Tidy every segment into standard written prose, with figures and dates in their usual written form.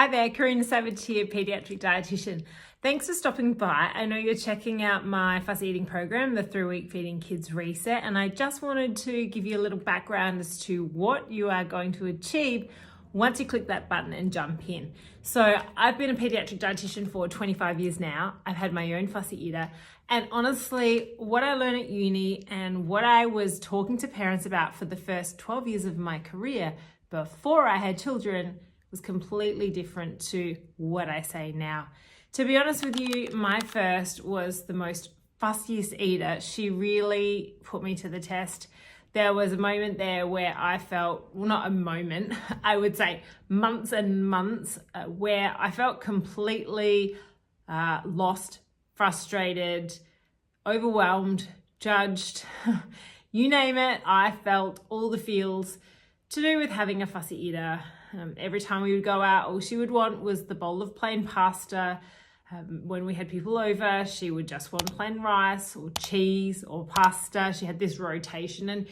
Hi there, Karina here, Paediatric Dietitian. Thanks for stopping by. I know you're checking out my Fussy eating program, the 3-week Feeding Kids Reset, and I just wanted to give you a little background as to what you are going to achieve once you click that button and jump in. So I've been a Paediatric Dietitian for 25 years now. I've had my own Fussy eater, and honestly, what I learned at uni and what I was talking to parents about for the first 12 years of my career before I had children was completely different to what I say now. To be honest with you, my first was the most fussiest eater. She really put me to the test. There was a moment there where I felt, well, not a moment, I would say months and months, where I felt completely lost, frustrated, overwhelmed, judged, you name it. I felt all the feels to do with having a fussy eater. Every time we would go out, all she would want was the bowl of plain pasta. When we had people over, she would just want plain rice or cheese or pasta. She had this rotation, and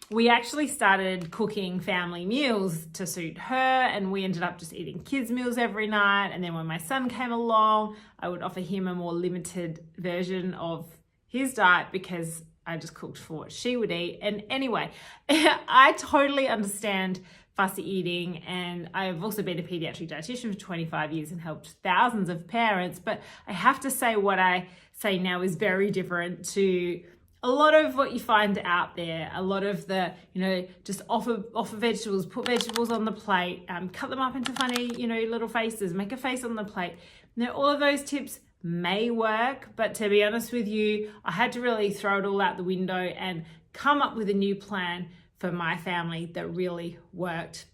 we actually started cooking family meals to suit her, and we ended up just eating kids' meals every night. And then when my son came along, I would offer him a more limited version of his diet because I just cooked for what she would eat. And anyway, I totally understand fussy eating, and I've also been a pediatric dietitian for 25 years and helped thousands of parents, but I have to say what I say now is very different to a lot of what you find out there. A lot of the, just offer vegetables, put vegetables on the plate, cut them up into funny, little faces, make a face on the plate. Now, all of those tips may work, but to be honest with you, I had to really throw it all out the window and come up with a new plan for my family that really worked.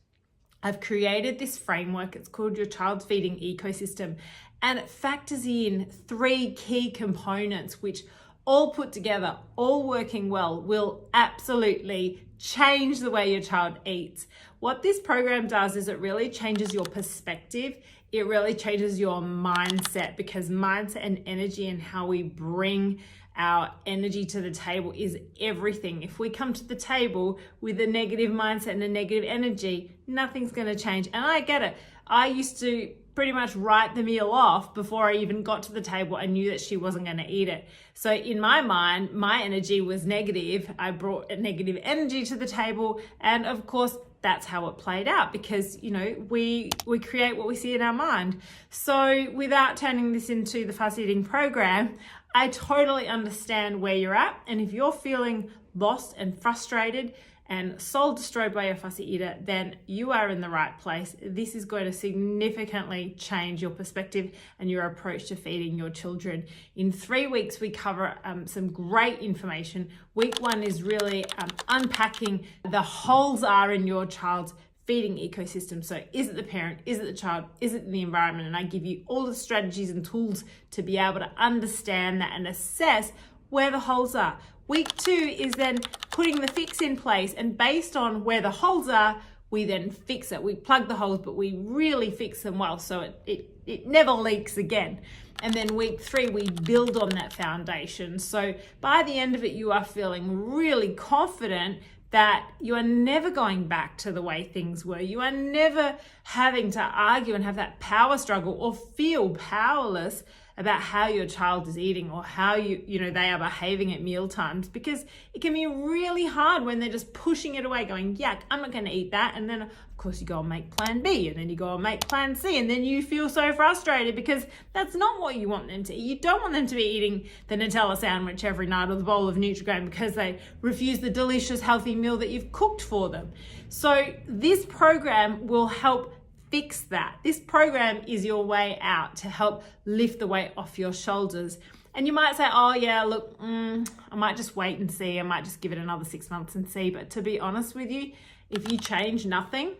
I've created this framework. It's called your child's feeding ecosystem, and it factors in 3 key components which all put together, all working well, will absolutely change the way your child eats. What this program does is it really changes your perspective. It really changes your mindset, because mindset and energy and how we bring our energy to the table is everything. If we come to the table with a negative mindset and a negative energy, nothing's going to change. And I get it. I used to pretty much write the meal off before I even got to the table. I knew that she wasn't going to eat it. So in my mind, my energy was negative. I brought a negative energy to the table. And of course, that's how it played out, because, we create what we see in our mind. So without turning this into the fussy eating program, I totally understand where you're at. And if you're feeling lost and frustrated and soul destroyed by your fussy eater, then you are in the right place. This is going to significantly change your perspective and your approach to feeding your children. In 3 weeks, we cover some great information. Week 1 is really unpacking the holes are in your child's feeding ecosystem. So is it the parent? Is it the child? Is it the environment? And I give you all the strategies and tools to be able to understand that and assess where the holes are. Week 2 is then putting the fix in place, and based on where the holes are, we then fix it. We plug the holes, but we really fix them well so it never leaks again. And then week 3, we build on that foundation. So by the end of it, you are feeling really confident that you are never going back to the way things were. You are never having to argue and have that power struggle or feel powerless about how your child is eating or how they are behaving at meal times, because it can be really hard when they're just pushing it away, going, yuck, I'm not going to eat that. And then of course you go and make plan B, and then you go and make plan C, and then you feel so frustrated because that's not what you want them to eat. You don't want them to be eating the Nutella sandwich every night or the bowl of Nutri-Grain because they refuse the delicious healthy meal that you've cooked for them. So this program will help fix that. This program is your way out to help lift the weight off your shoulders. And you might say, oh yeah, look, I might just wait and see. I might just give it another 6 months and see. But to be honest with you, if you change nothing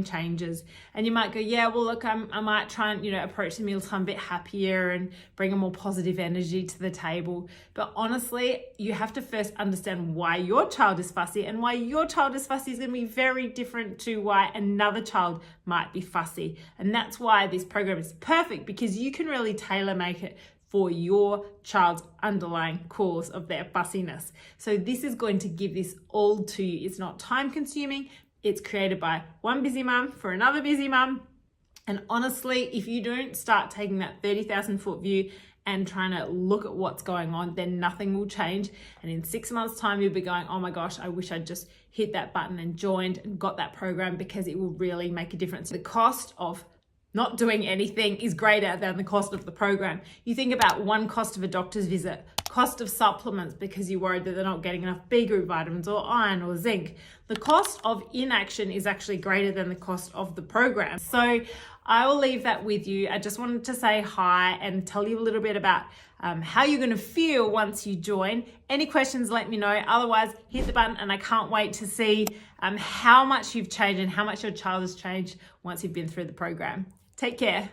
changes. And you might go, yeah, well, look, I might try and, approach the mealtime a bit happier and bring a more positive energy to the table. But honestly, you have to first understand why your child is fussy, and why your child is fussy is going to be very different to why another child might be fussy. And that's why this program is perfect, because you can really tailor make it for your child's underlying cause of their fussiness. So this is going to give this all to you. It's not time consuming. It's created by one busy mum for another busy mum. And honestly, if you don't start taking that 30,000 foot view and trying to look at what's going on, then nothing will change. And in 6 months' time, you'll be going, oh my gosh, I wish I'd just hit that button and joined and got that program, because it will really make a difference. The cost of not doing anything is greater than the cost of the program. You think about one cost of a doctor's visit, cost of supplements because you're worried that they're not getting enough B group vitamins or iron or zinc. The cost of inaction is actually greater than the cost of the program. So I will leave that with you. I just wanted to say hi and tell you a little bit about how you're going to feel once you join. Any questions, let me know. Otherwise, hit the button, and I can't wait to see how much you've changed and how much your child has changed once you've been through the program. Take care.